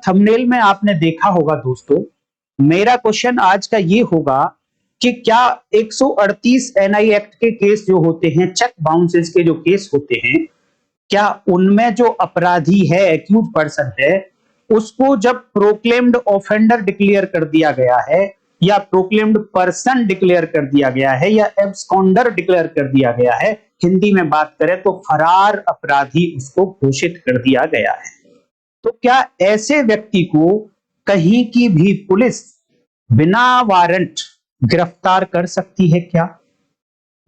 Thumbnail में आपने देखा होगा दोस्तों, मेरा क्वेश्चन आज का ये होगा कि क्या 138 एनआई एक्ट के केस जो होते हैं, चेक बाउंसेस के जो केस होते हैं, क्या उनमें जो अपराधी है, एक्यूज पर्सन है, उसको जब प्रोक्लेम्ड ऑफेंडर डिक्लेयर कर दिया गया है या प्रोक्लेम्ड पर्सन डिक्लेयर कर दिया गया है या एब्सकॉन्डर डिक्लेयर कर दिया गया है, हिंदी में बात करें तो फरार अपराधी उसको घोषित कर दिया गया है, तो क्या ऐसे व्यक्ति को कहीं की भी पुलिस बिना वारंट गिरफ्तार कर सकती है क्या?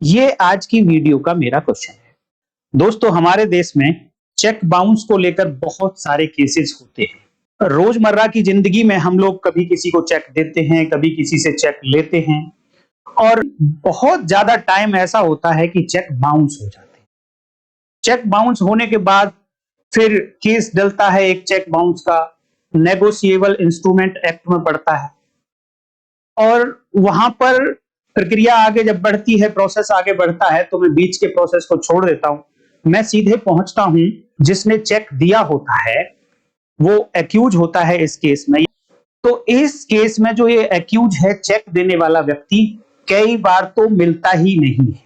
ये आज की वीडियो का मेरा क्वेश्चन है। दोस्तों, हमारे देश में चेक बाउंस को लेकर बहुत सारे केसेस होते हैं। रोजमर्रा की जिंदगी में हम लोग कभी किसी को चेक देते हैं, कभी किसी से चेक लेते हैं और बहुत ज्यादा टाइम ऐसा होता है कि चेक बाउंस हो जाते हैं। चेक बाउंस होने के बाद फिर केस डलता है एक चेक बाउंस का, नेगोशिएबल इंस्ट्रूमेंट एक्ट में पड़ता है और वहां पर प्रक्रिया आगे जब बढ़ती है, प्रोसेस आगे बढ़ता है, तो मैं बीच के प्रोसेस को छोड़ देता हूं, मैं सीधे पहुंचता हूं जिसने चेक दिया होता है, वो एक्यूज होता है इस केस में। तो इस केस में जो ये एक्यूज है, चेक देने वाला व्यक्ति, कई बार तो मिलता ही नहीं है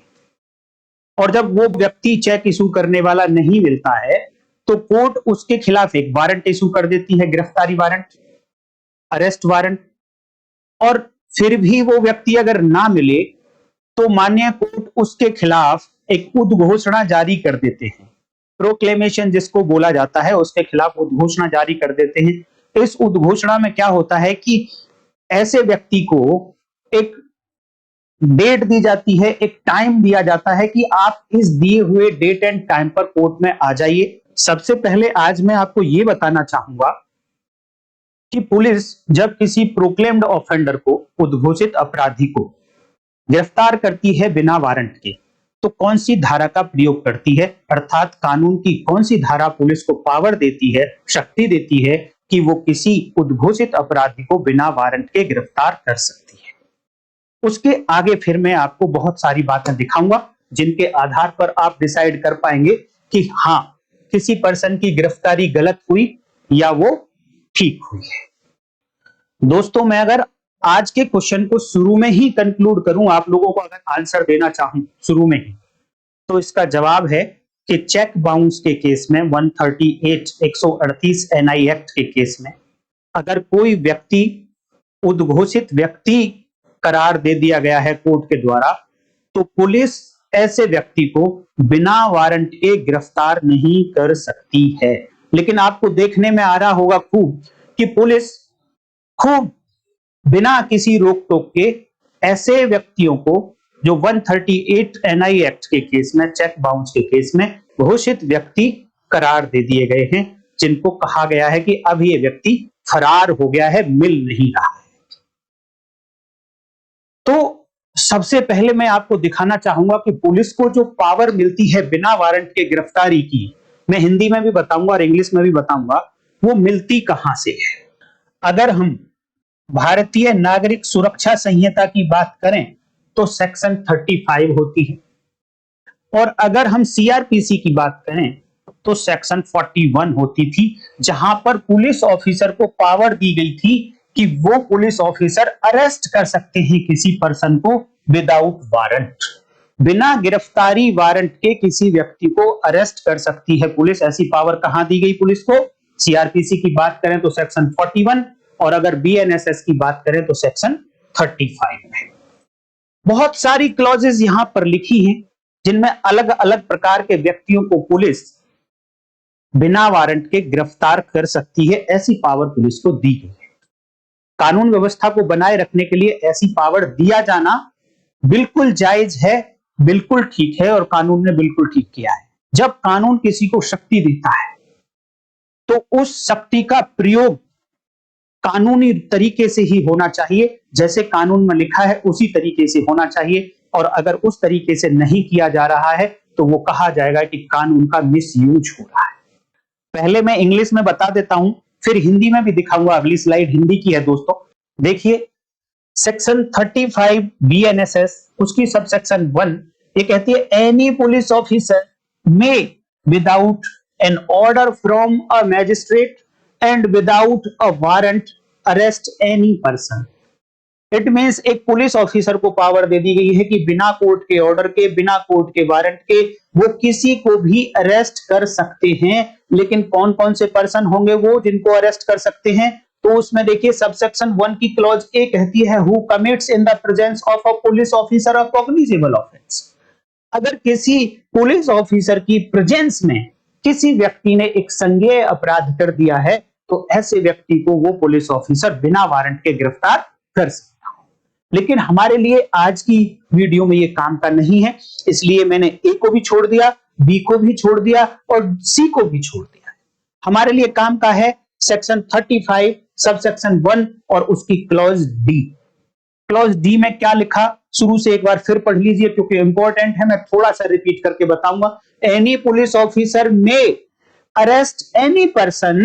और जब वो व्यक्ति चेक इशू करने वाला नहीं मिलता है तो कोर्ट उसके खिलाफ एक वारंट इशू कर देती है, गिरफ्तारी वारंट, अरेस्ट वारंट, और फिर भी वो व्यक्ति अगर ना मिले तो माननीय कोर्ट उसके खिलाफ एक उद्घोषणा जारी कर देते हैं। प्रोक्लेमेशन जिसको बोला जाता है, उसके खिलाफ उद्घोषणा जारी कर देते हैं। इस उद्घोषणा में क्या होता है कि ऐसे व्यक्ति को एक डेट दी जाती है, एक टाइम दिया जाता है कि आप इस दिए हुए डेट एंड टाइम पर कोर्ट में आ जाइए। सबसे पहले आज मैं आपको यह बताना चाहूंगा कि पुलिस जब किसी प्रोक्लेम्ड ऑफेंडर को, उद्घोषित अपराधी को गिरफ्तार करती है बिना वारंट के, तो कौन सी धारा का प्रयोग करती है, अर्थात कानून की कौन सी धारा पुलिस को पावर देती है, शक्ति देती है कि वो किसी उद्घोषित अपराधी को बिना वारंट के गिरफ्तार कर सकती है। उसके आगे फिर मैं आपको बहुत सारी बातें दिखाऊंगा जिनके आधार पर आप डिसाइड कर पाएंगे कि हाँ, किसी पर्सन की गिरफ्तारी गलत हुई या वो ठीक हुई है। दोस्तों, मैं अगर आज के क्वेश्चन को शुरू में ही कंक्लूड करूं, आप लोगों को अगर आंसर देना चाहूं शुरू में ही, तो इसका जवाब है कि चेक बाउंस के केस में 138 एनआई एक्ट के केस में अगर कोई व्यक्ति उद्घोषित व्यक्ति करार दे दिया गया है कोर्ट के द्वारा, तो पुलिस ऐसे व्यक्ति को बिना वारंट के गिरफ्तार नहीं कर सकती है। लेकिन आपको देखने में आ रहा होगा खूब कि पुलिस खूब बिना किसी रोक टोक के ऐसे व्यक्तियों को, जो 138 एनआई एक्ट के केस में, चेक बाउंस के केस में घोषित व्यक्ति करार दे दिए गए हैं, जिनको कहा गया है कि अब ये व्यक्ति फरार हो गया है, मिल नहीं रहा है। तो सबसे पहले मैं आपको दिखाना चाहूंगा कि पुलिस को जो पावर मिलती है बिना वारंट के गिरफ्तारी की, मैं हिंदी में भी बताऊंगा और इंग्लिश में भी बताऊंगा, वो मिलती कहां से है। अगर हम भारतीय नागरिक सुरक्षा संहिता की बात करें तो सेक्शन 35 होती है, और अगर हम सीआरपीसी की बात करें तो सेक्शन 41 होती थी, जहां पर पुलिस ऑफिसर को पावर दी गई थी कि वो पुलिस ऑफिसर अरेस्ट कर सकते हैं किसी पर्सन को विदाउट वारंट, बिना गिरफ्तारी वारंट के किसी व्यक्ति को अरेस्ट कर सकती है पुलिस। ऐसी पावर कहां दी गई पुलिस को? सीआरपीसी की बात करें तो सेक्शन 41, और अगर बीएनएसएस की बात करें तो सेक्शन 35 में। बहुत सारी क्लॉजेस यहां पर लिखी हैं जिनमें अलग अलग प्रकार के व्यक्तियों को पुलिस बिना वारंट के गिरफ्तार कर सकती है। ऐसी पावर पुलिस को दी गई है। कानून व्यवस्था को बनाए रखने के लिए ऐसी पावर दिया जाना बिल्कुल जायज है, बिल्कुल ठीक है, और कानून ने बिल्कुल ठीक किया है। जब कानून किसी को शक्ति देता है तो उस शक्ति का प्रयोग कानूनी तरीके से ही होना चाहिए, जैसे कानून में लिखा है उसी तरीके से होना चाहिए, और अगर उस तरीके से नहीं किया जा रहा है तो वो कहा जाएगा कि कानून का मिसयूज हो रहा है। पहले मैं इंग्लिश में बता देता हूं, फिर हिंदी में भी दिखाऊंगा। अगली स्लाइड हिंदी की है दोस्तों, देखिए। सेक्शन 35 बीएनएसएस, उसकी सबसेक्शन 1 ये कहती है, any police officer may without an order from a magistrate and without a warrant arrest any person. It means एक पुलिस ऑफिसर को पावर दे दी गई है कि बिना कोर्ट के ऑर्डर के, बिना कोर्ट के वारंट के वो किसी को भी अरेस्ट कर सकते हैं। लेकिन कौन कौन से पर्सन होंगे वो जिनको अरेस्ट कर सकते हैं? तो उसमें देखिए सबसेक्शन 1 की क्लॉज ए कहती है who commits in the presence of a police officer a cognizable offence. अगर किसी पुलिस ऑफिसर की प्रेजेंस में किसी व्यक्ति ने एक संज्ञेय अपराध कर दिया है तो ऐसे व्यक्ति को वो पुलिस ऑफिसर बिना वारंट के गिरफ्तार कर सकता है। लेकिन हमारे लिए आज की वीडियो में ये काम का नहीं है, इसलिए मैंने ए को भी छोड़ दिया, बी को भी छोड़ दिया और सी को भी छोड़ दिया। हमारे लिए काम का है सेक्शन 35 सबसेक्शन 1 और उसकी क्लॉज डी। क्लॉज डी में क्या लिखा शुरू से एक बार फिर पढ़ लीजिए क्योंकि इंपॉर्टेंट है, मैं थोड़ा सा रिपीट करके बताऊंगा। Any police officer may arrest any person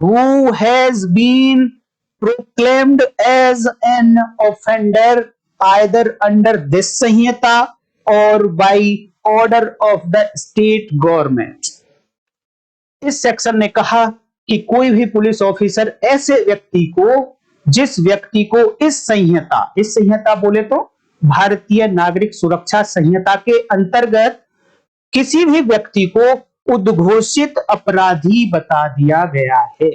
who has been proclaimed as an offender either under this Sanhita or by order of the state government। इस सेक्शन ने कहा कि कोई भी पुलिस ऑफिसर ऐसे व्यक्ति को, जिस व्यक्ति को इस संहिता बोले तो भारतीय नागरिक सुरक्षा संहिता के अंतर्गत किसी भी व्यक्ति को उद्घोषित अपराधी बता दिया गया है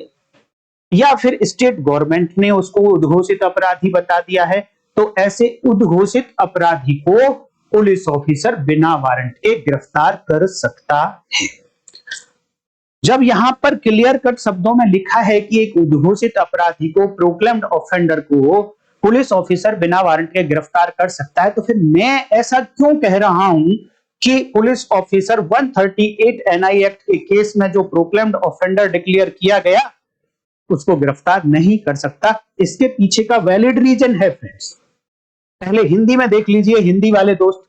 या फिर स्टेट गवर्नमेंट ने उसको उद्घोषित अपराधी बता दिया है, तो ऐसे उद्घोषित अपराधी को पुलिस ऑफिसर बिना वारंट के गिरफ्तार कर सकता है। जब यहां पर क्लियर कट शब्दों में लिखा है कि एक उद्घोषित अपराधी को, प्रोक्लेम्ड ऑफेंडर को पुलिस ऑफिसर बिना वारंट के गिरफ्तार कर सकता है, तो फिर मैं ऐसा क्यों कह रहा हूं कि पुलिस ऑफिसर 138 एनआई एक्ट के केस में जो प्रोक्लेम्ड ऑफेंडर डिक्लेयर किया गया उसको गिरफ्तार नहीं कर सकता? इसके पीछे का वैलिड रीजन है फ्रेंड्स। पहले हिंदी में देख लीजिए, हिंदी वाले दोस्त,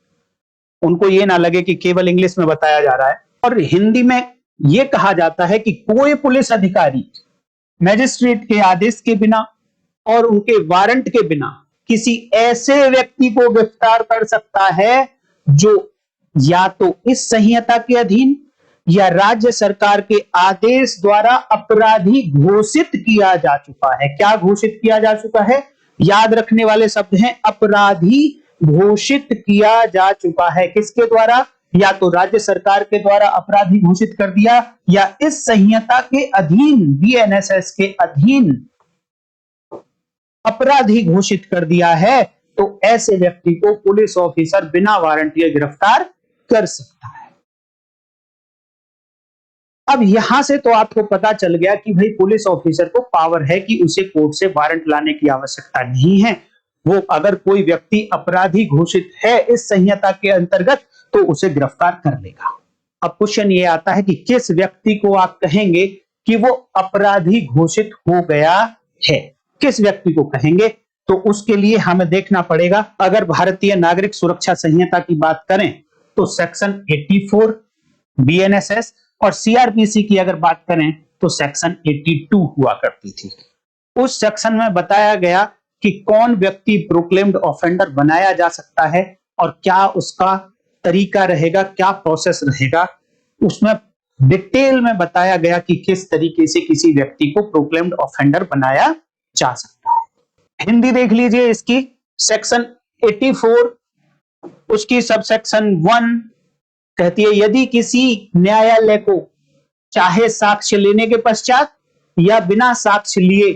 उनको ये ना लगे कि केवल इंग्लिश में बताया जा रहा है। और हिंदी में यह कहा जाता है कि कोई पुलिस अधिकारी मैजिस्ट्रेट के आदेश के बिना और उनके वारंट के बिना किसी ऐसे व्यक्ति को गिरफ्तार कर सकता है जो या तो इस संहिता के अधीन या राज्य सरकार के आदेश द्वारा अपराधी घोषित किया जा चुका है। क्या घोषित किया जा चुका है? याद रखने वाले शब्द हैं अपराधी घोषित किया जा चुका है। किसके द्वारा? या तो राज्य सरकार के द्वारा अपराधी घोषित कर दिया या इस संहिता के अधीन, बीएनएसएस के अधीन अपराधी घोषित कर दिया है, तो ऐसे व्यक्ति को पुलिस ऑफिसर बिना वारंट के गिरफ्तार कर सकता है। अब यहां से तो आपको पता चल गया कि भाई पुलिस ऑफिसर को पावर है कि उसे कोर्ट से वारंट लाने की आवश्यकता नहीं है। वो अगर कोई व्यक्ति अपराधी घोषित है इस संहिता के अंतर्गत तो उसे गिरफ्तार कर लेगा। अब क्वेश्चन ये आता है कि किस व्यक्ति को आप कहेंगे कि वो अपराधी घोषित हो गया है? किस व्यक्ति को कहेंगे? तो उसके लिए हमें देखना पड़ेगा। अगर भारतीय नागरिक सुरक्षा संहिता की बात करें तो सेक्शन 84 बीएनएसएस और सीआरपीसी की अगर बात करें तो सेक्शन 82 हुआ करती थी। उस सेक्शन में बताया गया कि कौन व्यक्ति प्रोक्लेम्ड ऑफेंडर बनाया जा सकता है और क्या उसका तरीका रहेगा, क्या प्रोसेस रहेगा। उसमें डिटेल में बताया गया कि किस तरीके से किसी व्यक्ति को प्रोक्लेम्ड ऑफेंडर बनाया जा सकता है। हिंदी देख लीजिए इसकी, सेक्शन 84 उसकी सबसेक्शन 1 कहती है यदि किसी न्यायालय को चाहे साक्ष्य लेने के पश्चात या बिना साक्ष्य लिए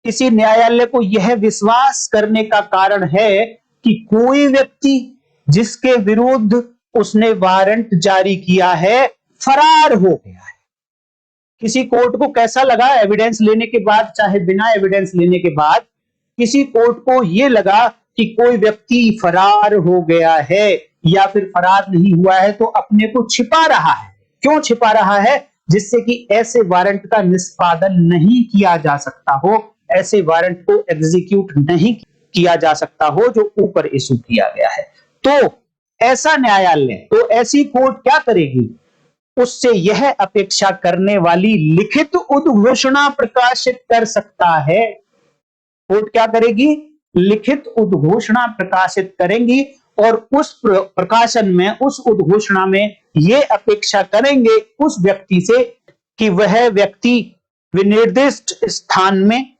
किसी न्यायालय को यह विश्वास करने का कारण है कि कोई व्यक्ति जिसके विरुद्ध उसने वारंट जारी किया है फरार हो गया है। किसी कोर्ट को कैसा लगा एविडेंस लेने के बाद, चाहे बिना एविडेंस लेने के बाद, किसी कोर्ट को यह लगा कि कोई व्यक्ति फरार हो गया है या फिर फरार नहीं हुआ है तो अपने को छिपा रहा है। क्यों छिपा रहा है? जिससे कि ऐसे वारंट का निष्पादन नहीं किया जा सकता हो, ऐसे वारंट को एग्जीक्यूट नहीं किया जा सकता हो जो ऊपर इशू किया गया है। तो ऐसा न्यायालय, तो ऐसी कोर्ट क्या करेगी? उससे यह अपेक्षा करने वाली लिखित उद्घोषणा प्रकाशित कर सकता है। कोर्ट क्या करेगी? लिखित उद्घोषणा प्रकाशित करेंगी और उस प्रकाशन में, उस उद्घोषणा में यह अपेक्षा करेंगे उस व्यक्ति से कि वह व्यक्ति विनिर्दिष्ट स्थान में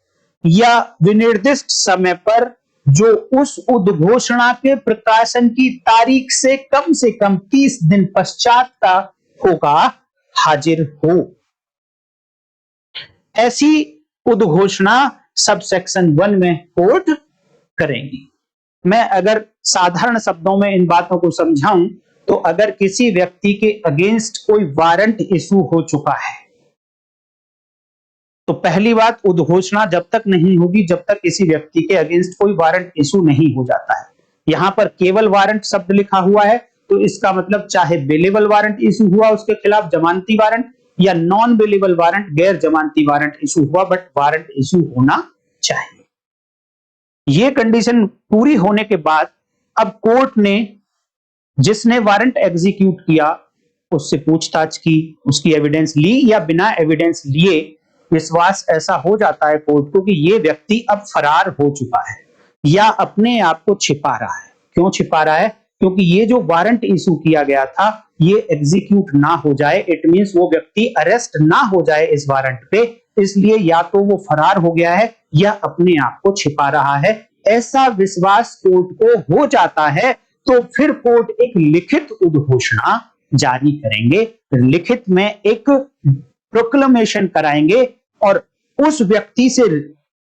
या विनिर्दिष्ट समय पर जो उस उद्घोषणा के प्रकाशन की तारीख से कम 30 दिन पश्चात का होगा, हाजिर हो। ऐसी उद्घोषणा सब सेक्शन 1 में कोर्ट करेंगी। मैं अगर साधारण शब्दों में इन बातों को समझाऊं तो अगर किसी व्यक्ति के अगेंस्ट कोई वारंट इशू हो चुका है तो पहली बात, उद्घोषणा जब तक नहीं होगी जब तक किसी व्यक्ति के अगेंस्ट कोई वारंट इशू नहीं हो जाता है। यहां पर केवल वारंट शब्द लिखा हुआ है तो इसका मतलब चाहे बेलेबल वारंट इशू हुआ उसके खिलाफ जमानती वारंट, या नॉन बेलेबल वारंट गैर जमानती वारंट इशू हुआ, बट वारंट इशू होना चाहिए। ये कंडीशन पूरी होने के बाद अब कोर्ट ने जिसने वारंट एग्जीक्यूट किया उससे पूछताछ की, उसकी एविडेंस ली या बिना एविडेंस लिए विश्वास ऐसा हो जाता है कोर्ट को कि ये व्यक्ति अब फरार हो चुका है या अपने आप को छिपा रहा है। क्यों छिपा रहा है? क्योंकि ये जो वारंट इशू किया गया था ये एग्जीक्यूट ना हो जाए, इट मींस वो व्यक्ति अरेस्ट ना हो जाए इस वारंट पे, इसलिए या तो वो फरार हो गया है या अपने आप को छिपा रहा है। ऐसा विश्वास कोर्ट को हो जाता है तो फिर कोर्ट एक लिखित उद्घोषणा जारी करेंगे, लिखित में एक प्रोक्लेमेशन कराएंगे और उस व्यक्ति से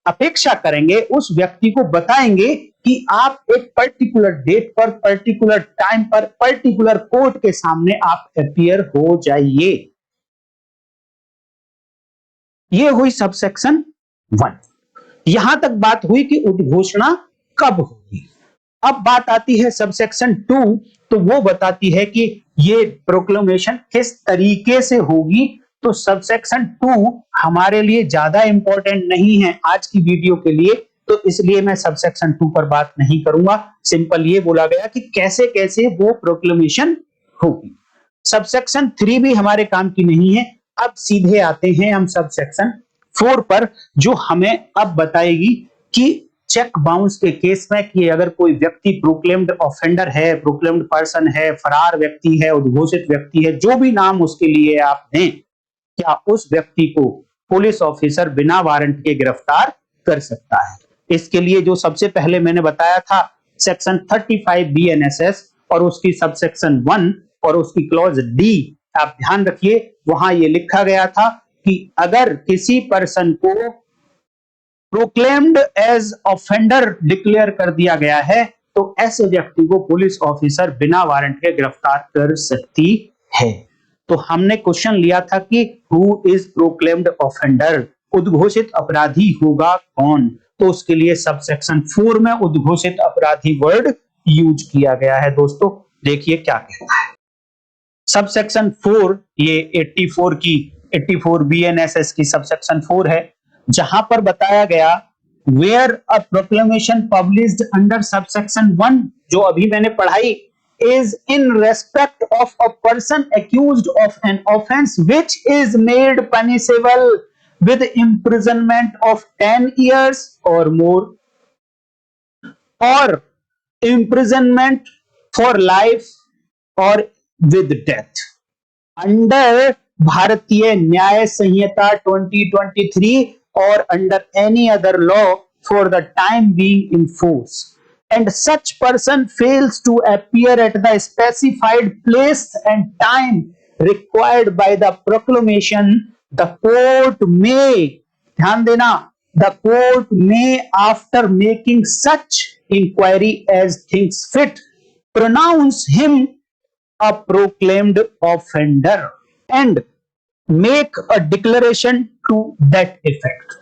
अपेक्षा करेंगे, उस व्यक्ति को बताएंगे कि आप एक पर्टिकुलर डेट पर, पर्टिकुलर टाइम पर, पर्टिकुलर कोर्ट के सामने आप अपीयर हो जाइए। ये हुई सबसेक्शन 1। यहां तक बात हुई कि उद्घोषणा कब होगी। अब बात आती है सबसेक्शन 2, तो वो बताती है कि ये प्रोक्लेमेशन किस तरीके से होगी। तो सबसेक्शन 2 हमारे लिए ज्यादा इंपॉर्टेंट नहीं है आज की वीडियो के लिए, तो इसलिए मैं सबसेक्शन 2 पर बात नहीं करूंगा। सिंपल ये बोला गया कि कैसे कैसे वो प्रोक्लेमेशन होगी। सबसेक्शन 3 भी हमारे काम की नहीं है। अब सीधे आते हैं हम सबसेक्शन 4 पर, जो हमें अब बताएगी कि चेक बाउंस के केस में कि अगर कोई व्यक्ति प्रोक्लेम्ड ऑफेंडर है, प्रोक्लेम्ड पर्सन है, फरार व्यक्ति है, उद्घोषित व्यक्ति है, जो भी नाम उसके लिए आप दें, क्या उस व्यक्ति को पुलिस ऑफिसर बिना वारंट के गिरफ्तार कर सकता है। इसके लिए जो सबसे पहले मैंने बताया था सेक्शन 35 BNSS और उसकी सबसेक्शन 1 और उसकी क्लॉज डी, आप ध्यान रखिए वहां ये लिखा गया था कि अगर किसी पर्सन को प्रोक्लेम्ड एज ऑफेंडर डिक्लेयर कर दिया गया है तो ऐसे व्यक्ति को पुलिस ऑफिसर बिना वारंट के गिरफ्तार कर सकती है। तो हमने क्वेश्चन लिया था कि हु इज प्रोक्लेम्ड ऑफेंडर, उद्घोषित अपराधी होगा कौन, तो उसके लिए सबसेक्शन 4 में उद्घोषित अपराधी वर्ड यूज किया गया है। दोस्तों देखिए क्या कहता है सबसेक्शन 4, ये 84 BNSS की सबसेक्शन 4 है, जहां पर बताया गया where a proclamation published under subsection 1, जो अभी मैंने पढ़ाई, is in respect of a person accused of an offense which is made punishable with imprisonment of 10 years or more or imprisonment for life or with death under भारतीय न्याय संहिता 2023 or under any other law for the time being in force, and such person fails to appear at the specified place and time required by the proclamation, the court may, ध्यान देना, the court may after making such inquiry as thinks fit pronounce him a proclaimed offender and make a declaration to that effect।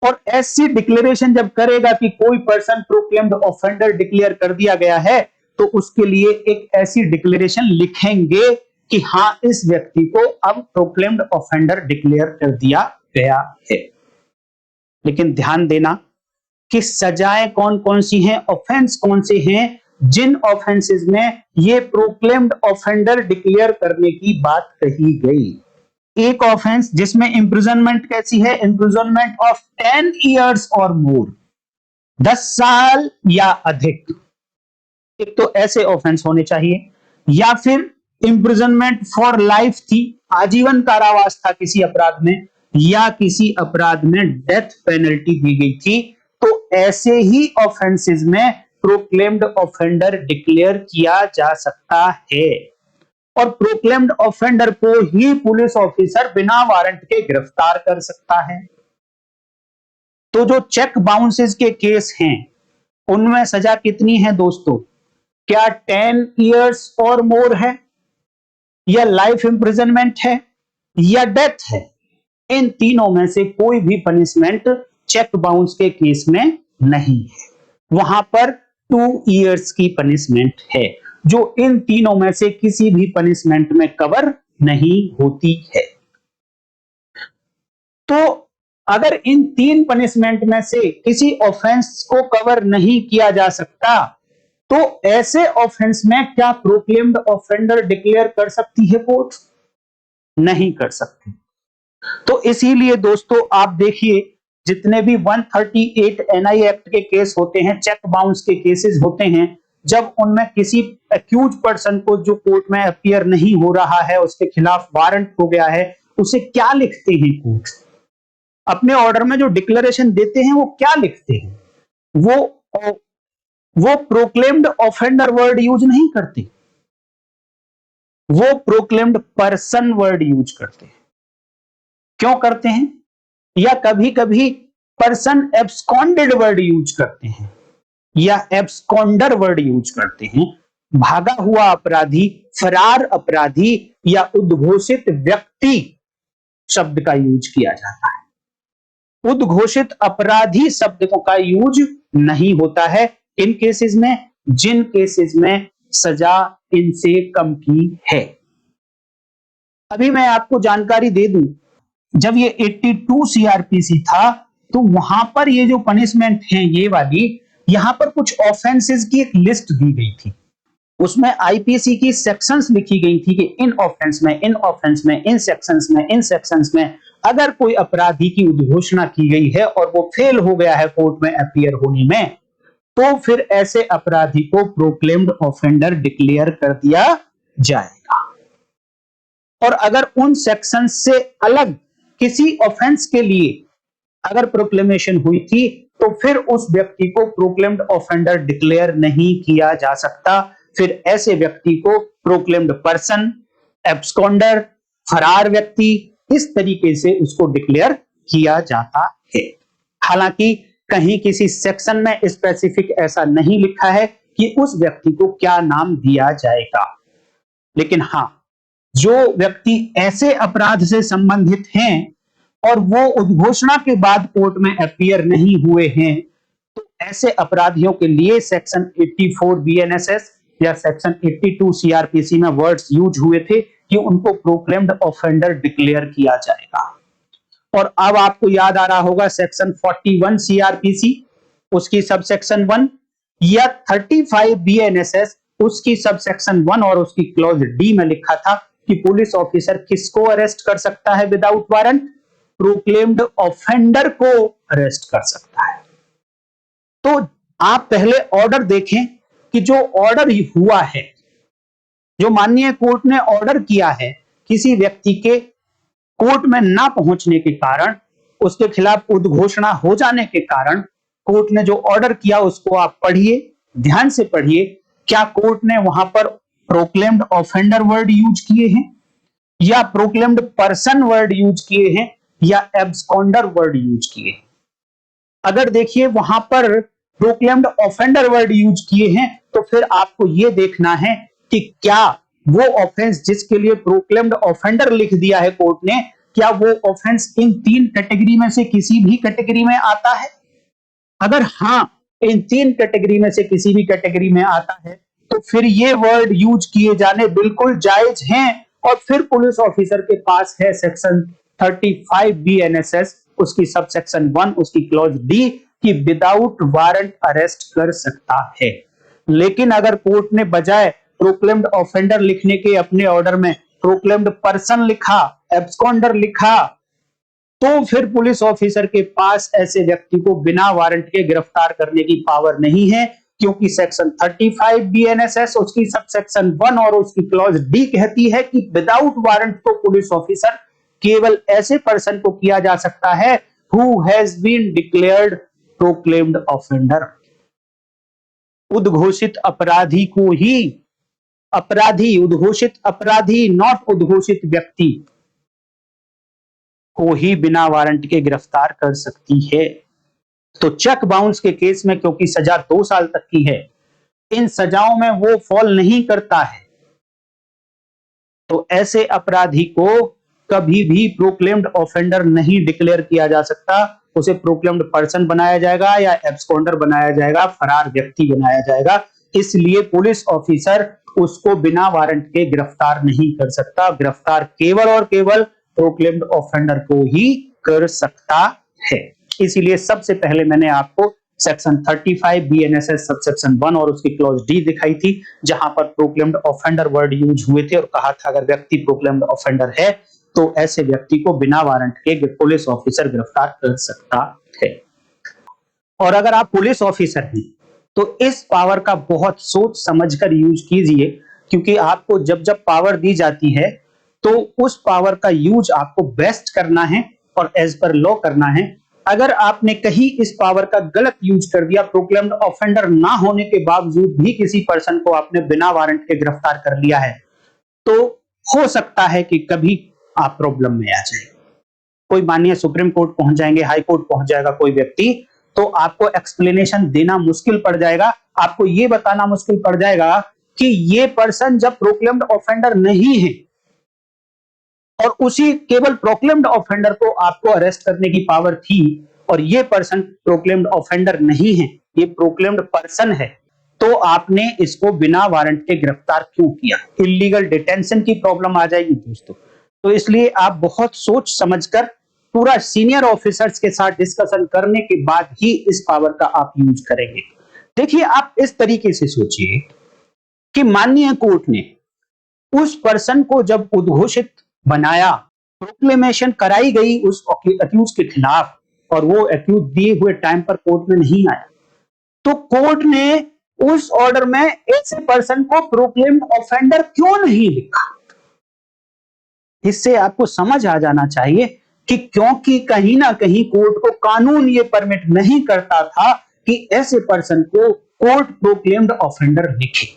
और ऐसी declaration जब करेगा कि कोई person proclaimed offender declare कर दिया गया है तो उसके लिए एक ऐसी डिक्लेरेशन लिखेंगे कि हां इस व्यक्ति को अब प्रोक्लेम्ड ऑफेंडर डिक्लेयर कर दिया गया है। लेकिन ध्यान देना कि सजाएं कौन कौन सी हैं, ऑफेंस कौन से हैं जिन ऑफेंसेस में ये प्रोक्लेम्ड ऑफेंडर डिक्लेयर करने की बात कही गई। एक ऑफेंस जिसमें इंप्रिजनमेंट कैसी है, इंप्रिजनमेंट ऑफ 10 इयर्स और मोर, 10 साल या अधिक, एक तो ऐसे ऑफेंस होने चाहिए, या फिर इंप्रिजनमेंट फॉर लाइफ थी, आजीवन कारावास था किसी अपराध में, या किसी अपराध में डेथ पेनल्टी दी गई थी, तो ऐसे ही ऑफेंसेस में प्रोक्लेम्ड ऑफेंडर डिक्लेयर किया जा सकता है और प्रोक्लेम्ड ऑफेंडर को ही पुलिस ऑफिसर बिना वारंट के गिरफ्तार कर सकता है। तो जो चेक बाउंसेस के केस हैं उनमें सजा कितनी है दोस्तों? क्या 10 इयर्स और मोर है, या लाइफ इंप्रिजनमेंट है, या डेथ है? इन तीनों में से कोई भी पनिशमेंट चेक बाउंस के केस में नहीं है। वहां पर 2 इयर्स की पनिशमेंट है, जो इन तीनों में से किसी भी पनिशमेंट में कवर नहीं होती है। तो अगर इन 3 पनिशमेंट में से किसी ऑफेंस को कवर नहीं किया जा सकता, तो ऐसे ऑफेंस में क्या प्रोक्लेम्ड ऑफेंडर डिक्लेयर कर सकती है कोर्ट? नहीं कर सकती। तो इसीलिए दोस्तों आप देखिए, जितने भी 138 एनआई एक्ट के केस होते हैं, चेक बाउंस के केसेस होते हैं, जब उनमें किसी एक्यूज पर्सन को जो कोर्ट में अपीयर नहीं हो रहा है, उसके खिलाफ वारंट हो गया है, उसे क्या लिखते हैं कोर्ट? अपने ऑर्डर में जो डिक्लेरेशन देते हैं वो क्या लिखते हैं? वो प्रोक्लेम्ड ऑफेंडर वर्ड यूज नहीं करते, वो प्रोक्लेम्ड पर्सन वर्ड यूज करते हैं। क्यों करते हैं? या कभी कभी पर्सन एब्सकॉन्डेड वर्ड यूज करते हैं या एब्सकॉन्डर वर्ड यूज करते हैं। भागा हुआ अपराधी, फरार अपराधी या उद्घोषित व्यक्ति शब्द का यूज किया जाता है। उद्घोषित अपराधी शब्द का यूज नहीं होता है इन केसेस में, जिन केसेस में सजा इनसे कम की है। अभी मैं आपको जानकारी दे दूं, जब ये 82 सीआरपीसी था तो वहां पर ये जो पनिशमेंट है ये वाली, यहां पर कुछ ऑफेंसेस की एक लिस्ट दी गई थी। उसमें आईपीसी की सेक्शंस लिखी गई थी कि इन ऑफेंस में, इन ऑफेंस में, इन सेक्शंस में, इन सेक्शंस में अगर कोई अपराधी की उद्घोषणा की गई है और वो फेल हो गया है कोर्ट में अपीयर होने में, तो फिर ऐसे अपराधी को प्रोक्लेम्ड ऑफेंडर डिक्लेयर कर दिया जाएगा। और अगर उन सेक्शन से अलग किसी ऑफेंस के लिए अगर प्रोक्लेमेशन हुई थी, तो फिर उस व्यक्ति को प्रोक्लेम्ड ऑफेंडर डिक्लेयर नहीं किया जा सकता। फिर ऐसे व्यक्ति को प्रोक्लेम्ड पर्सन, एब्सकॉन्डर, फरार व्यक्ति, इस तरीके से उसको डिक्लेयर किया जाता है। हालांकि कहीं किसी सेक्शन में स्पेसिफिक ऐसा नहीं लिखा है कि उस व्यक्ति को क्या नाम दिया जाएगा, लेकिन हां, जो व्यक्ति ऐसे अपराध से संबंधित हैं और वो उद्घोषणा के बाद कोर्ट में अपीयर नहीं हुए हैं, तो ऐसे अपराधियों के लिए सेक्शन 84 बीएनएसएस या सेक्शन 82 सीआरपीसी में वर्ड्स यूज हुए थे कि उनको प्रोक्लेम्ड ऑफेंडर डिक्लेयर किया जाएगा। और अब आपको याद आ रहा होगा सेक्शन 41 सीआरपीसी, उसकी सबसेक्शन 1, या 35 बीएनएसएस, उसकी सबसेक्शन 1 और उसकी क्लॉज डी में लिखा था कि पुलिस ऑफिसर किसको अरेस्ट कर सकता है विदाउट वारंट? प्रोक्लेम्ड ऑफेंडर को अरेस्ट कर सकता है। तो आप पहले ऑर्डर देखें कि जो ऑर्डर हुआ है, जो माननीय कोर्ट ने ऑर्डर किया है, किसी व्यक्ति के कोर्ट में ना पहुंचने के कारण, उसके खिलाफ उद्घोषणा हो जाने के कारण कोर्ट ने जो ऑर्डर किया उसको आप पढ़िए, ध्यान से पढ़िए। क्या कोर्ट ने वहां पर प्रोक्लेम्ड ऑफेंडर वर्ड यूज किए हैं, या प्रोक्लेम्ड पर्सन वर्ड यूज किए हैं, या एब्सकॉन्डर वर्ड यूज किए हैं? अगर देखिए वहां पर प्रोक्लेम्ड ऑफेंडर वर्ड यूज किए हैं, तो फिर आपको यह देखना है कि क्या वो ऑफेंस जिसके लिए प्रोक्लेम्ड ऑफेंडर लिख दिया है कोर्ट ने, क्या वो ऑफेंस इन 3 कैटेगरी में से किसी भी कैटेगरी में आता है? अगर हां, इन 3 कैटेगरी में से किसी भी कैटेगरी में आता है, तो फिर ये वर्ड यूज किए जाने बिल्कुल जायज हैं। और फिर पुलिस ऑफिसर के पास है सेक्शन 35 बीएनएसएस, उसकी सबसेक्शन 1, उसकी क्लॉज डी, कि विदाउट वारंट अरेस्ट कर सकता है। लेकिन अगर कोर्ट ने बजाय प्रोक्लेम्ड ऑफेंडर लिखने के अपने ऑर्डर में प्रोक्लेम्ड पर्सन लिखा, एब्सकॉन्डर लिखा, तो फिर पुलिस ऑफिसर के पास ऐसे व्यक्ति को बिना वारंट के गिरफ्तार करने की पावर नहीं है, क्योंकि सेक्शन 35 बीएनएसएस, उसकी सबसेक्शन 1 और उसकी क्लॉज डी कहती है कि विदाउट वारंट तो पुलिस ऑफिसर केवल ऐसे पर्सन को किया जा सकता है who has been declared proclaimed offender। उद्घोषित अपराधी को ही, अपराधी, उद्घोषित अपराधी, नॉट उद्घोषित व्यक्ति को ही बिना वारंट के गिरफ्तार कर सकती है। तो चेक बाउंस के केस में क्योंकि सजा 2 साल तक की है, इन सजाओं में वो फॉल नहीं करता है, तो ऐसे अपराधी को कभी भी प्रोक्लेम्ड ऑफेंडर नहीं डिक्लेयर किया जा सकता। उसे प्रोक्लेम्ड पर्सन बनाया जाएगा या एब्सकॉन्डर बनाया जाएगा, फरार व्यक्ति बनाया जाएगा। इसलिए पुलिस ऑफिसर उसको बिना वारंट के गिरफ्तार नहीं कर सकता। गिरफ्तार केवल और केवल प्रोक्लेम्ड ऑफेंडर को ही कर सकता है। इसीलिए सबसे पहले मैंने आपको सेक्शन 35 बीएनएसएस सबसेक्शन 1 और उसकी क्लॉज डी दिखाई थी, जहां पर प्रोक्लेम्ड ऑफेंडर वर्ड यूज हुए थे और कहा था अगर व्यक्ति प्रोक्लेम्ड ऑफेंडर है तो ऐसे व्यक्ति को बिना वारंट के पुलिस ऑफिसर गिरफ्तार कर सकता है। और अगर आप पुलिस ऑफिसर हैं तो इस पावर का बहुत सोच समझकर यूज कीजिए, क्योंकि आपको जब जब पावर दी जाती है तो उस पावर का यूज आपको बेस्ट करना है और एज पर लॉ करना है। अगर आपने कहीं इस पावर का गलत यूज कर दिया, प्रोक्लेम्ड ऑफेंडर ना होने के बावजूद भी किसी पर्सन को आपने बिना वारंट के गिरफ्तार कर लिया है, तो हो सकता है कि कभी आप प्रॉब्लम में आ जाए। कोई माननीय सुप्रीम कोर्ट पहुंच जाएंगे, हाई कोर्ट पहुंच जाएगा कोई व्यक्ति, तो आपको एक्सप्लेनेशन देना मुश्किल पड़ जाएगा। आपको यह बताना मुश्किल पड़ जाएगा कि ये पर्सन जब प्रोक्लेम्ड ऑफेंडर नहीं है और उसी केवल प्रोक्लेम्ड ऑफेंडर को आपको अरेस्ट करने की पावर थी और ये पर्सन प्रोक्लेम्ड ऑफेंडर नहीं है, ये प्रोक्लेम्ड पर्सन है, तो आपने इसको बिना वारंट के गिरफ्तार क्यों किया? इलीगल डिटेंशन की प्रॉब्लम आ जाएगी दोस्तों। तो इसलिए आप बहुत सोच समझकर पूरा सीनियर ऑफिसर्स के साथ डिस्कशन करने के बाद ही इस पावर का आप यूज करेंगे। देखिए, आप इस तरीके से सोचिए कि माननीय कोर्ट ने उस पर्सन को जब उद्घोषित बनाया, प्रोक्लेमेशन कराई गई उस अक्यूज के खिलाफ और वो अक्यूज दिए हुए टाइम पर कोर्ट में नहीं आया, तो कोर्ट ने उस ऑर्डर में ऐसे पर्सन को प्रोक्लेम्ड ऑफेंडर क्यों नहीं लिखा? इससे आपको समझ आ जाना चाहिए कि क्योंकि कहीं ना कहीं कोर्ट को कानून ये परमिट नहीं करता था कि ऐसे पर्सन को कोर्ट प्रोक्लेम्ड ऑफेंडर लिखे,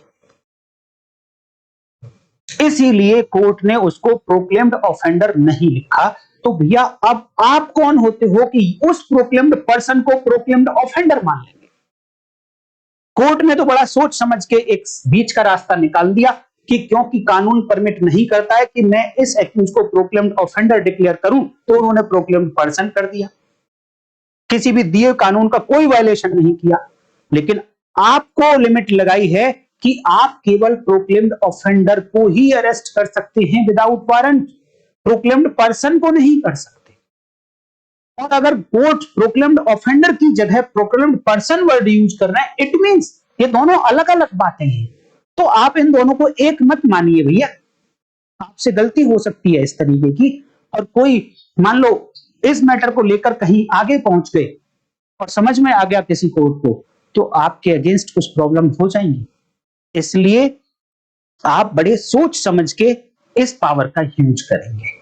इसीलिए कोर्ट ने उसको प्रोक्लेम्ड ऑफेंडर नहीं लिखा। तो भैया अब आप कौन होते हो कि उस प्रोक्लेम्ड पर्सन को प्रोक्लेम्ड ऑफेंडर मान लेंगे? कोर्ट ने तो बड़ा सोच समझ के एक बीच का रास्ता निकाल दिया कि क्योंकि कानून परमिट नहीं करता है कि मैं इस एक्यूज को प्रोक्लेम्ड ऑफेंडर डिक्लेयर करूं, तो उन्होंने प्रोक्लेम्ड पर्सन कर दिया। किसी भी दिए कानून का कोई वायलेशन नहीं किया, लेकिन आपको लिमिट लगाई है कि आप केवल प्रोक्लेम्ड ऑफेंडर को ही अरेस्ट कर सकते हैं विदाउट वारंट, प्रोक्लेम्ड पर्सन को नहीं कर सकते। और अगर कोर्ट प्रोक्लेम्ड ऑफेंडर की जगह प्रोक्लेम्ड पर्सन वर्ड यूज कर रहे हैं, इट मींस ये दोनों अलग अलग बातें हैं। तो आप इन दोनों को एक मत मानिए भैया, आपसे गलती हो सकती है इस तरीके की। और कोई मान लो इस मैटर को लेकर कहीं आगे पहुंच गए और समझ में आ गया किसी कोर्ट को, तो आपके अगेंस्ट कुछ प्रॉब्लम हो जाएंगी। इसलिए आप बड़े सोच समझ के इस पावर का यूज करेंगे।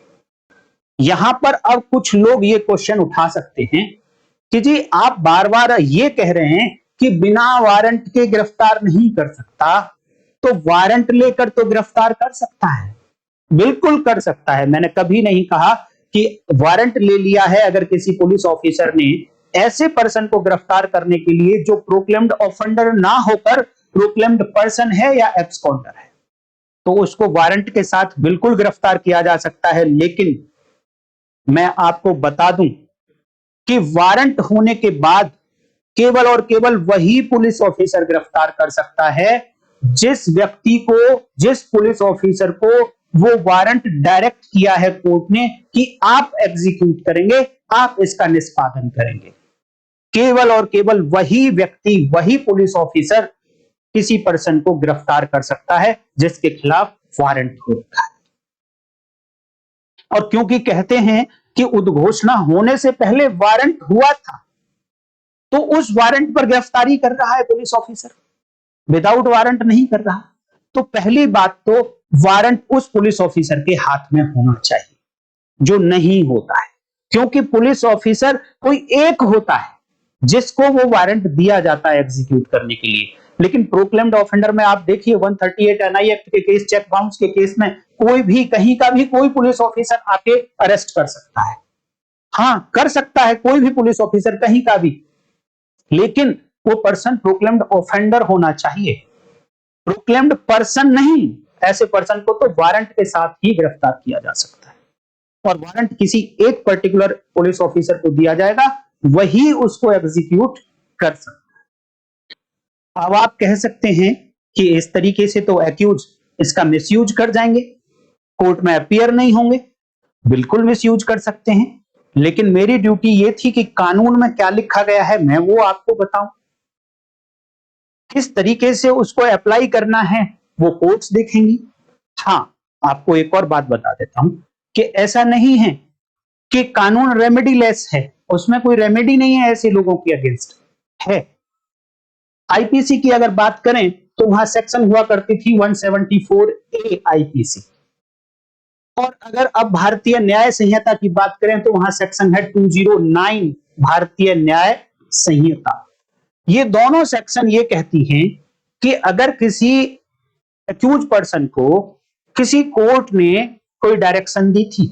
यहां पर अब कुछ लोग ये क्वेश्चन उठा सकते हैं कि जी आप बार बार ये कह रहे हैं कि बिना वारंट के गिरफ्तार नहीं कर सकता, तो वारंट लेकर तो गिरफ्तार कर सकता है, बिल्कुल कर सकता है। मैंने कभी नहीं कहा कि वारंट ले लिया है अगर किसी पुलिस ऑफिसर ने ऐसे पर्सन को गिरफ्तार करने के लिए जो प्रोक्लेम्ड ऑफेंडर ना होकर प्रोक्लेम्ड पर्सन है या एब्सकॉन्डर है, तो उसको वारंट के साथ बिल्कुल गिरफ्तार किया जा सकता है। लेकिन मैं आपको बता दूं कि वारंट होने के बाद केवल और केवल वही पुलिस ऑफिसर गिरफ्तार कर सकता है जिस व्यक्ति को, जिस पुलिस ऑफिसर को वो वारंट डायरेक्ट किया है कोर्ट ने कि आप एग्जीक्यूट करेंगे, आप इसका निष्पादन करेंगे। केवल और केवल वही व्यक्ति, वही पुलिस ऑफिसर किसी पर्सन को गिरफ्तार कर सकता है जिसके खिलाफ वारंट हो रखा है। और क्योंकि कहते हैं कि उद्घोषणा होने से पहले वारंट हुआ था, तो उस वारंट पर गिरफ्तारी कर रहा है पुलिस ऑफिसर, विदाउट वारंट नहीं कर रहा। तो पहली बात तो वारंट उस पुलिस ऑफिसर के हाथ में होना चाहिए। जो नहीं होता है, क्योंकि पुलिस ऑफिसर कोई एक होता है जिसको वो वारंट दिया जाता है एग्जीक्यूट करने के लिए। लेकिन प्रोक्लेम्ड ऑफेंडर में आप देखिए 138 एनआई एक्ट के केस, चेक बाउंस के केस में कोई भी कहीं का भी कोई पुलिस ऑफिसर आके अरेस्ट कर सकता है। हाँ, कर सकता है कोई भी पुलिस ऑफिसर कहीं का भी, लेकिन वो पर्सन प्रोक्लेम्ड ऑफेंडर होना चाहिए, प्रोक्लेम्ड पर्सन नहीं। ऐसे पर्सन को तो वारंट के साथ ही गिरफ्तार किया जा सकता है, और वारंट किसी एक पर्टिकुलर पुलिस ऑफिसर को दिया जाएगा, वही उसको एग्जीक्यूट कर सकता है। अब आप कह सकते हैं कि इस तरीके से तो एक्यूज इसका मिसयूज कर जाएंगे, कोर्ट में अपीयर नहीं होंगे। बिल्कुल मिसयूज कर सकते हैं, लेकिन मेरी ड्यूटी ये थी कि कानून में क्या लिखा गया है मैं वो आपको बताऊं, किस तरीके से उसको अप्लाई करना है वो कोर्ट्स देखेंगी। हाँ, आपको एक और बात बता देता हूं कि ऐसा नहीं है कि कानून रेमेडीलेस है, उसमें कोई रेमेडी नहीं है ऐसे लोगों के अगेंस्ट है। आईपीसी की अगर बात करें तो वहां सेक्शन हुआ करती थी 174A आईपीसी, और अगर अब भारतीय न्याय संहिता की बात करें तो वहां सेक्शन है 209 भारतीय न्याय संहिता। ये दोनों सेक्शन ये कहती हैं कि अगर किसी एक्यूज पर्सन को किसी कोर्ट ने कोई डायरेक्शन दी थी,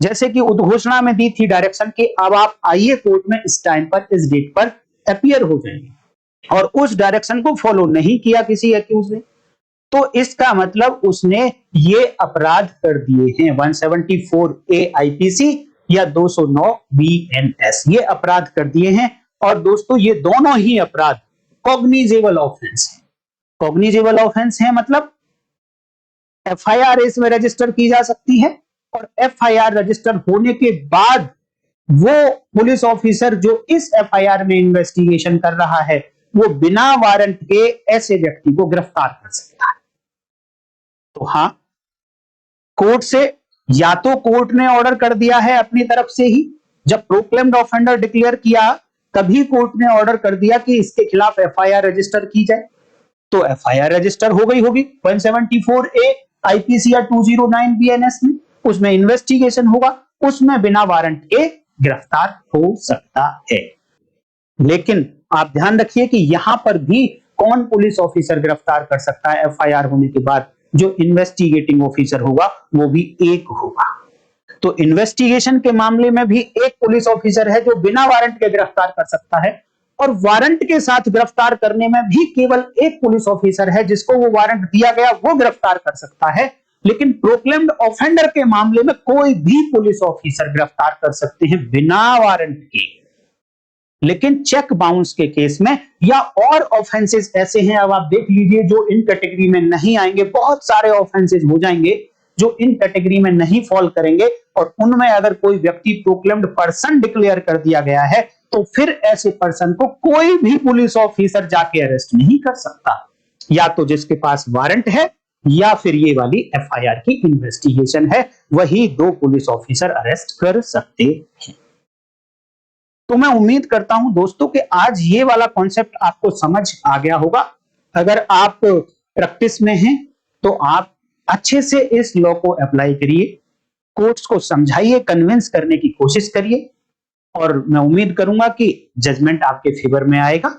जैसे कि उद्घोषणा में दी थी डायरेक्शन कि अब आप आइए कोर्ट में इस टाइम पर इस डेट पर अपीयर हो जाएंगे, और उस डायरेक्शन को फॉलो नहीं किया किसी एक्यूज ने, तो इसका मतलब उसने ये अपराध कर दिए हैं 174A आईपीसी या 209 बीएनएस, ये अपराध कर दिए हैं। और दोस्तों ये दोनों ही अपराध कॉग्निजेबल ऑफेंस है। कॉग्निजेबल ऑफेंस है मतलब एफआईआर इसमें रजिस्टर की जा सकती है, और एफआईआर रजिस्टर होने के बाद वो पुलिस ऑफिसर जो इस एफआईआर में इन्वेस्टिगेशन कर रहा है वो बिना वारंट के ऐसे व्यक्ति को गिरफ्तार कर सकता है। तो हां, कोर्ट से या तो कोर्ट ने ऑर्डर कर दिया है अपनी तरफ से ही, जब प्रोक्लेम्ड ऑफेंडर डिक्लेयर किया तभी कोर्ट ने ऑर्डर कर दिया कि इसके खिलाफ एफआईआर रजिस्टर की जाए, तो एफआईआर रजिस्टर हो गई होगी 174A आईपीसी या 209 बीएनएस में, उसमें इन्वेस्टिगेशन होगा, उसमें बिना वारंट के गिरफ्तार हो सकता है। लेकिन आप ध्यान रखिए कि यहां पर भी कौन पुलिस ऑफिसर गिरफ्तार कर सकता है एफआईआर होने के बाद, जो इन्वेस्टिगेटिंग ऑफिसर होगा वो भी एक होगा। तो इन्वेस्टिगेशन के मामले में भी एक पुलिस ऑफिसर है जो बिना वारंट के गिरफ्तार कर सकता है, और वारंट के साथ गिरफ्तार करने में भी केवल एक पुलिस ऑफिसर है जिसको वो वारंट दिया गया वो गिरफ्तार कर सकता है। लेकिन प्रोक्लेम्ड ऑफेंडर के मामले में कोई भी पुलिस ऑफिसर गिरफ्तार कर सकते हैं बिना वारंट के। लेकिन चेक बाउंस के केस में या और ऑफेंसेस ऐसे हैं, अब आप देख लीजिए, जो इन कैटेगरी में नहीं आएंगे, बहुत सारे ऑफेंसेस हो जाएंगे जो इन कैटेगरी में नहीं फॉल करेंगे, और उनमें अगर कोई व्यक्ति प्रोक्लेम्ड पर्सन डिक्लेयर कर दिया गया है तो फिर ऐसे पर्सन को कोई भी पुलिस ऑफिसर जाके अरेस्ट नहीं कर सकता, या तो जिसके पास वारंट है या फिर ये वाली एफआईआर की इन्वेस्टिगेशन है, वही दो पुलिस ऑफिसर अरेस्ट कर सकते हैं। तो मैं उम्मीद करता हूं दोस्तों कि आज ये वाला कॉन्सेप्ट आपको समझ आ गया होगा। अगर आप प्रैक्टिस में हैं तो आप अच्छे से इस लॉ को अप्लाई करिए, कोर्ट्स को समझाइए, कन्विंस करने की कोशिश करिए, और मैं उम्मीद करूंगा कि जजमेंट आपके फेवर में आएगा।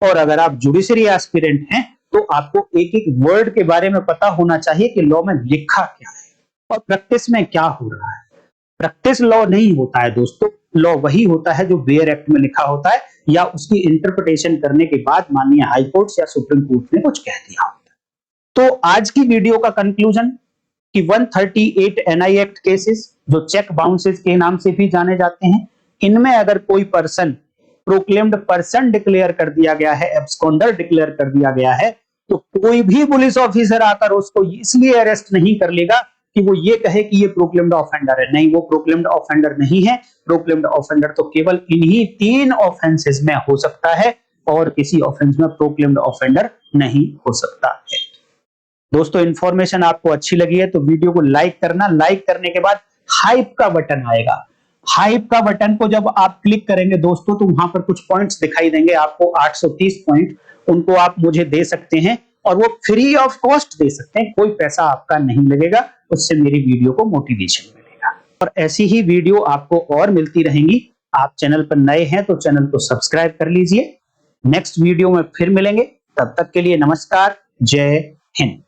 और अगर आप जुडिशरी एस्पिरेंट हैं तो आपको एक एक वर्ड के बारे में पता होना चाहिए कि लॉ में लिखा क्या है और प्रैक्टिस में क्या हो रहा है। प्रैक्टिस लॉ नहीं होता है दोस्तों, लॉ वही होता है जो बेयर एक्ट में लिखा होता है या उसकी इंटरप्रिटेशन करने के बाद माननीय हाई कोर्ट या सुप्रीम कोर्ट ने कुछ कह दिया होता है। तो आज की वीडियो का कंक्लूजन कि 138 एनआई एक्ट केसेस जो चेक बाउंसेस के नाम से भी जाने जाते हैं, इनमें अगर कोई पर्सन प्रोक्लेम्ड पर्सन डिक्लेयर कर दिया गया है, एब्सकॉन्डर डिक्लेयर कर दिया गया है, तो कोई भी पुलिस ऑफिसर आकर उसको इसलिए अरेस्ट नहीं कर लेगा कि वो ये कहे कि ये प्रोक्लेम्ड ऑफेंडर है। नहीं, वो प्रोक्लेम्ड ऑफेंडर नहीं है। प्रोक्लेम्ड ऑफेंडर तो केवल इन्हीं 3 ऑफेंसेस में हो सकता है और किसी ऑफेंस में प्रोक्लेम्ड ऑफेंडर नहीं हो सकता है। दोस्तों, इंफॉर्मेशन आपको अच्छी लगी है तो वीडियो को लाइक करना। लाइक करने के बाद हाइप का बटन आएगा, हाइप का बटन को जब आप क्लिक करेंगे दोस्तों तो वहां पर कुछ पॉइंट्स दिखाई देंगे आपको, 830 पॉइंट, उनको आप मुझे दे सकते हैं और वो फ्री ऑफ कॉस्ट दे सकते हैं, कोई पैसा आपका नहीं लगेगा, उससे मेरी वीडियो को मोटिवेशन मिलेगा। और ऐसी ही वीडियो आपको और मिलती रहेंगी। आप चैनल पर नए हैं तो चैनल को सब्सक्राइब कर लीजिए। नेक्स्ट वीडियो में फिर मिलेंगे, तब तक के लिए नमस्कार, जय हिंद।